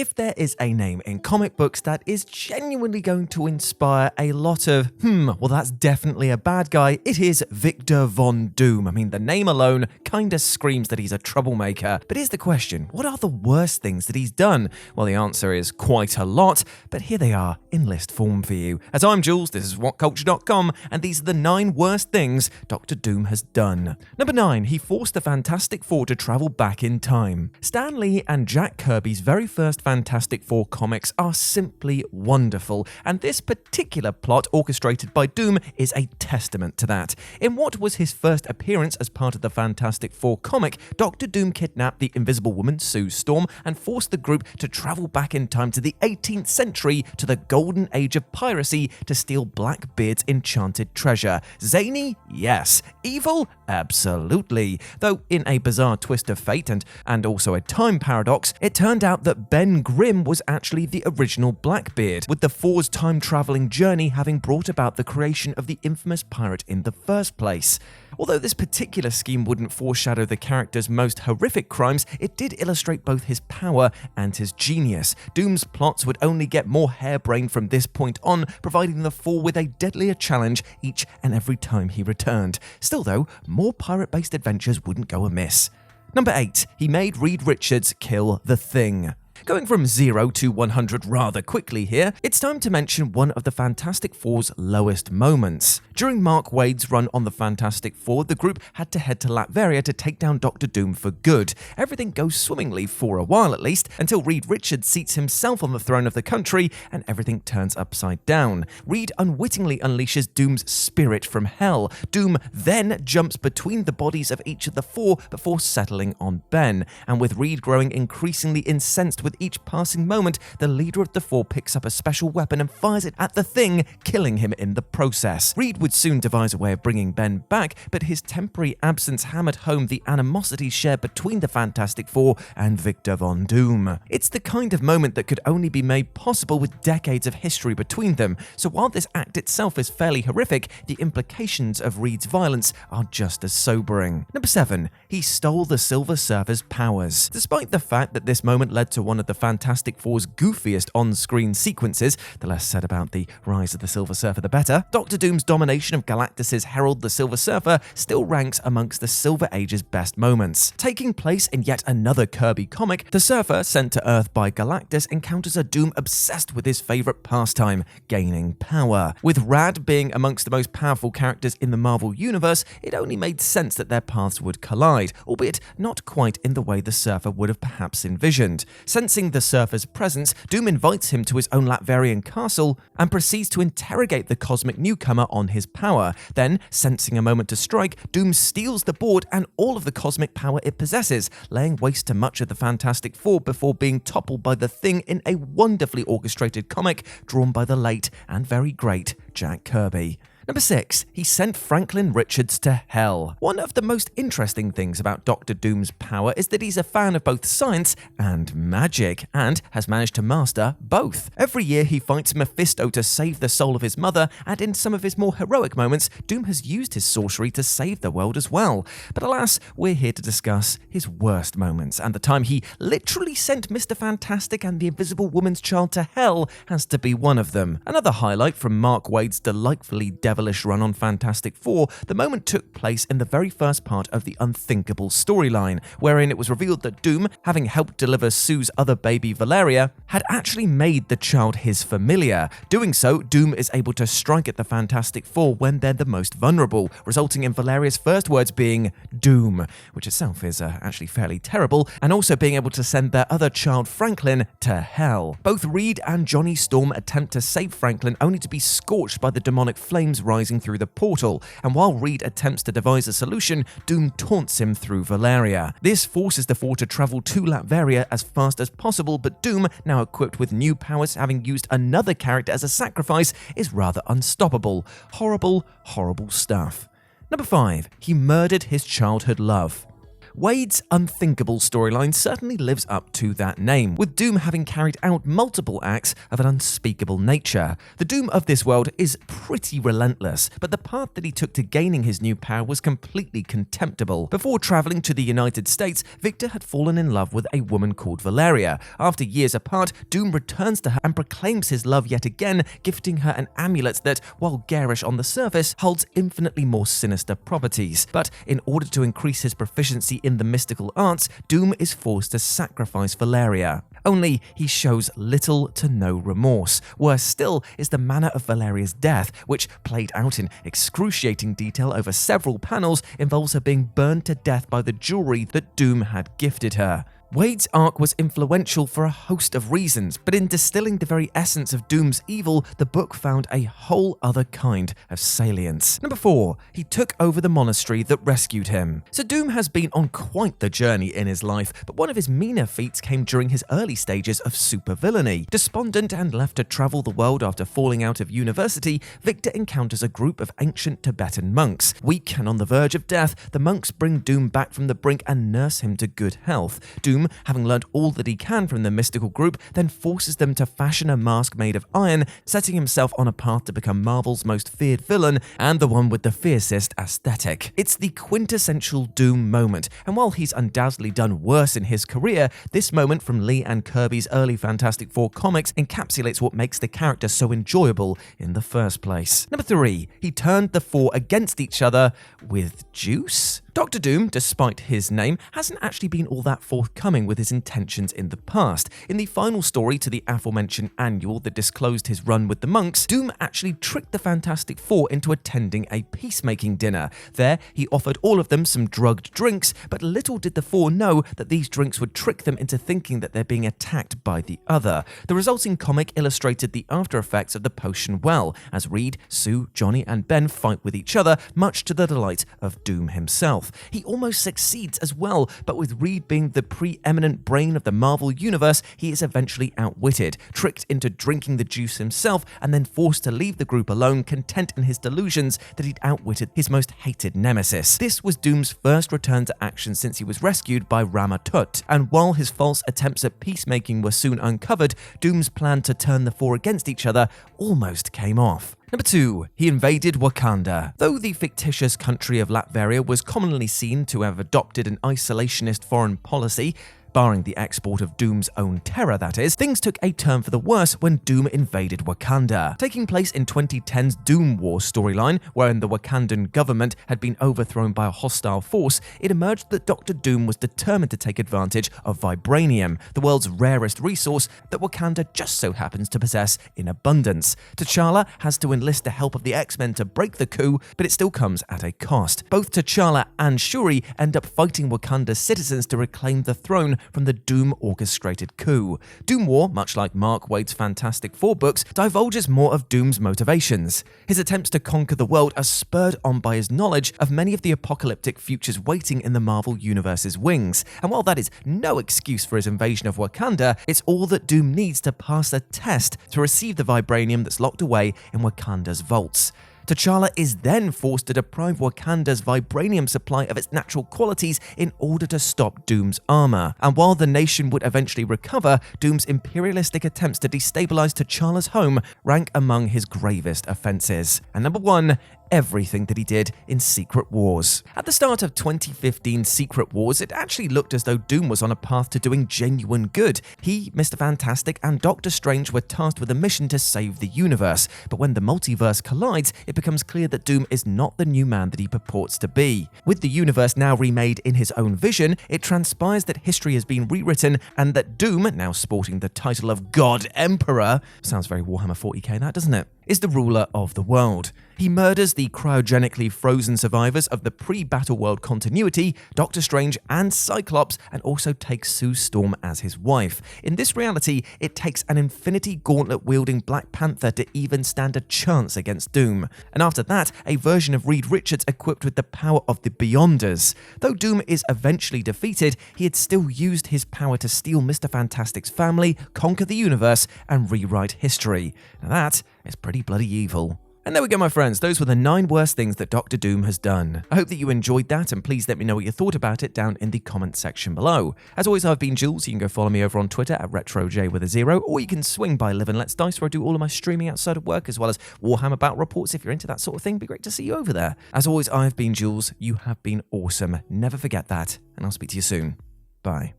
If there is a name in comic books that is genuinely going to inspire a lot of, well that's definitely a bad guy, it is Victor Von Doom. I mean, the name alone kinda screams that he's a troublemaker. But here's the question, what are the worst things that he's done? Well, the answer is quite a lot, but here they are in list form for you. As I'm Jules, this is WhatCulture.com, and these are the 9 worst things Dr. Doom has done. Number 9, he forced the Fantastic Four to travel back in time. Stan Lee and Jack Kirby's very first Fantastic Four comics are simply wonderful, and this particular plot orchestrated by Doom is a testament to that. In what was his first appearance as part of the Fantastic Four comic, Dr. Doom kidnapped the Invisible Woman, Sue Storm, and forced the group to travel back in time to the 18th century to the golden age of piracy to steal Blackbeard's enchanted treasure. Zany? Yes. Evil? Absolutely. Though in a bizarre twist of fate and also a time paradox, it turned out that Ben Grimm was actually the original Blackbeard, with the Four's time-traveling journey having brought about the creation of the infamous pirate in the first place. Although this particular scheme wouldn't foreshadow the character's most horrific crimes, it did illustrate both his power and his genius. Doom's plots would only get more harebrained from this point on, providing the Four with a deadlier challenge each and every time he returned. Still though, more pirate-based adventures wouldn't go amiss. Number 8, he made Reed Richards kill the Thing. Going from 0 to 100 rather quickly here, it's time to mention one of the Fantastic Four's lowest moments. During Mark Waid's run on the Fantastic Four, the group had to head to Latveria to take down Dr. Doom for good. Everything goes swimmingly for a while at least, until Reed Richards seats himself on the throne of the country and everything turns upside down. Reed unwittingly unleashes Doom's spirit from hell. Doom then jumps between the bodies of each of the Four before settling on Ben, and with Reed growing increasingly incensed with each passing moment, the leader of the Four picks up a special weapon and fires it at the Thing, killing him in the process. Reed would soon devise a way of bringing Ben back, but his temporary absence hammered home the animosity shared between the Fantastic Four and Victor Von Doom. It's the kind of moment that could only be made possible with decades of history between them, so while this act itself is fairly horrific, the implications of Reed's violence are just as sobering. Number 7, he stole the Silver Surfer's powers. Despite the fact that this moment led to one of the Fantastic Four's goofiest on-screen sequences, the less said about the rise of the Silver Surfer the better, Dr. Doom's domination of Galactus' Herald the Silver Surfer still ranks amongst the Silver Age's best moments. Taking place in yet another Kirby comic, the Surfer, sent to Earth by Galactus, encounters a Doom obsessed with his favourite pastime, gaining power. With Rad being amongst the most powerful characters in the Marvel Universe, it only made sense that their paths would collide, albeit not quite in the way the Surfer would have perhaps envisioned. Sensing the Surfer's presence, Doom invites him to his own Latverian castle and proceeds to interrogate the cosmic newcomer on his power. Then, sensing a moment to strike, Doom steals the board and all of the cosmic power it possesses, laying waste to much of the Fantastic Four before being toppled by the Thing in a wonderfully orchestrated comic drawn by the late and very great Jack Kirby. Number 6, he sent Franklin Richards to hell. One of the most interesting things about Dr. Doom's power is that he's a fan of both science and magic, and has managed to master both. Every year he fights Mephisto to save the soul of his mother, and in some of his more heroic moments, Doom has used his sorcery to save the world as well. But alas, we're here to discuss his worst moments, and the time he literally sent Mr. Fantastic and the Invisible Woman's child to hell has to be one of them. Another highlight from Mark Waid's delightfully devilish run on Fantastic Four, the moment took place in the very first part of the Unthinkable storyline, wherein it was revealed that Doom, having helped deliver Sue's other baby Valeria, had actually made the child his familiar. Doing so, Doom is able to strike at the Fantastic Four when they're the most vulnerable, resulting in Valeria's first words being Doom, which itself is actually fairly terrible, and also being able to send their other child Franklin to hell. Both Reed and Johnny Storm attempt to save Franklin only to be scorched by the demonic flames rising through the portal, and while Reed attempts to devise a solution, Doom taunts him through Valeria. This forces the Four to travel to Latveria as fast as possible, but Doom, now equipped with new powers, having used another character as a sacrifice, is rather unstoppable. Horrible, horrible stuff. Number 5, he murdered his childhood love. Wade's unthinkable storyline certainly lives up to that name, with Doom having carried out multiple acts of an unspeakable nature. The Doom of this world is pretty relentless, but the path that he took to gaining his new power was completely contemptible. Before traveling to the United States, Victor had fallen in love with a woman called Valeria. After years apart, Doom returns to her and proclaims his love yet again, gifting her an amulet that, while garish on the surface, holds infinitely more sinister properties. But in order to increase his proficiency in the mystical arts, Doom is forced to sacrifice Valeria. Only he shows little to no remorse. Worse still is the manner of Valeria's death, which, played out in excruciating detail over several panels, involves her being burned to death by the jewelry that Doom had gifted her. Wade's arc was influential for a host of reasons, but in distilling the very essence of Doom's evil, the book found a whole other kind of salience. Number 4. He took over the monastery that rescued him. So Doom has been on quite the journey in his life, but one of his meaner feats came during his early stages of supervillainy. Despondent and left to travel the world after falling out of university, Victor encounters a group of ancient Tibetan monks. Weak and on the verge of death, the monks bring Doom back from the brink and nurse him to good health. Doom, having learned all that he can from the mystical group, then forces them to fashion a mask made of iron, setting himself on a path to become Marvel's most feared villain and the one with the fiercest aesthetic. It's the quintessential Doom moment, and while he's undoubtedly done worse in his career, this moment from Lee and Kirby's early Fantastic Four comics encapsulates what makes the character so enjoyable in the first place. Number 3. He turned the four against each other with juice? Dr. Doom, despite his name, hasn't actually been all that forthcoming with his intentions in the past. In the final story to the aforementioned annual that disclosed his run with the monks, Doom actually tricked the Fantastic Four into attending a peacemaking dinner. There, he offered all of them some drugged drinks, but little did the four know that these drinks would trick them into thinking that they're being attacked by the other. The resulting comic illustrated the after effects of the potion well, as Reed, Sue, Johnny, and Ben fight with each other, much to the delight of Doom himself. He almost succeeds as well, but with Reed being the preeminent brain of the Marvel Universe, he is eventually outwitted, tricked into drinking the juice himself, and then forced to leave the group alone, content in his delusions that he'd outwitted his most hated nemesis. This was Doom's first return to action since he was rescued by Rama Tut, and while his false attempts at peacemaking were soon uncovered, Doom's plan to turn the four against each other almost came off. Number 2. He invaded Wakanda. Though the fictitious country of Latveria was commonly seen to have adopted an isolationist foreign policy, barring the export of Doom's own terror, that is, things took a turn for the worse when Doom invaded Wakanda. Taking place in 2010's Doom War storyline, wherein the Wakandan government had been overthrown by a hostile force, it emerged that Dr. Doom was determined to take advantage of vibranium, the world's rarest resource that Wakanda just so happens to possess in abundance. T'Challa has to enlist the help of the X-Men to break the coup, but it still comes at a cost. Both T'Challa and Shuri end up fighting Wakanda's citizens to reclaim the throne from the Doom-orchestrated coup. Doom War, much like Mark Waid's Fantastic Four books, divulges more of Doom's motivations. His attempts to conquer the world are spurred on by his knowledge of many of the apocalyptic futures waiting in the Marvel Universe's wings. And while that is no excuse for his invasion of Wakanda, it's all that Doom needs to pass a test to receive the vibranium that's locked away in Wakanda's vaults. T'Challa is then forced to deprive Wakanda's vibranium supply of its natural qualities in order to stop Doom's armor. And while the nation would eventually recover, Doom's imperialistic attempts to destabilize T'Challa's home rank among his gravest offenses. And number 1, everything that he did in Secret Wars. At the start of 2015's Secret Wars, it actually looked as though Doom was on a path to doing genuine good. He, Mr. Fantastic, and Doctor Strange were tasked with a mission to save the universe. But when the multiverse collides, it becomes clear that Doom is not the new man that he purports to be. With the universe now remade in his own vision, it transpires that history has been rewritten and that Doom, now sporting the title of God Emperor, sounds very Warhammer 40k that, doesn't it, is the ruler of the world. He murders the cryogenically frozen survivors of the pre-Battle World continuity, Doctor Strange and Cyclops, and also takes Sue Storm as his wife. In this reality, it takes an Infinity Gauntlet-wielding Black Panther to even stand a chance against Doom. And after that, a version of Reed Richards equipped with the power of the Beyonders. Though Doom is eventually defeated, he had still used his power to steal Mr. Fantastic's family, conquer the universe, and rewrite history. Now that is pretty bloody evil. And there we go, my friends. Those were the 9 worst things that Dr. Doom has done. I hope that you enjoyed that, and please let me know what you thought about it down in the comment section below. As always, I've been Jules. You can go follow me over on Twitter at RetroJ, or you can swing by Live and Let's Dice, where I do all of my streaming outside of work, as well as Warhammer Battle Reports. If you're into that sort of thing, it'd be great to see you over there. As always, I've been Jules. You have been awesome. Never forget that, and I'll speak to you soon. Bye.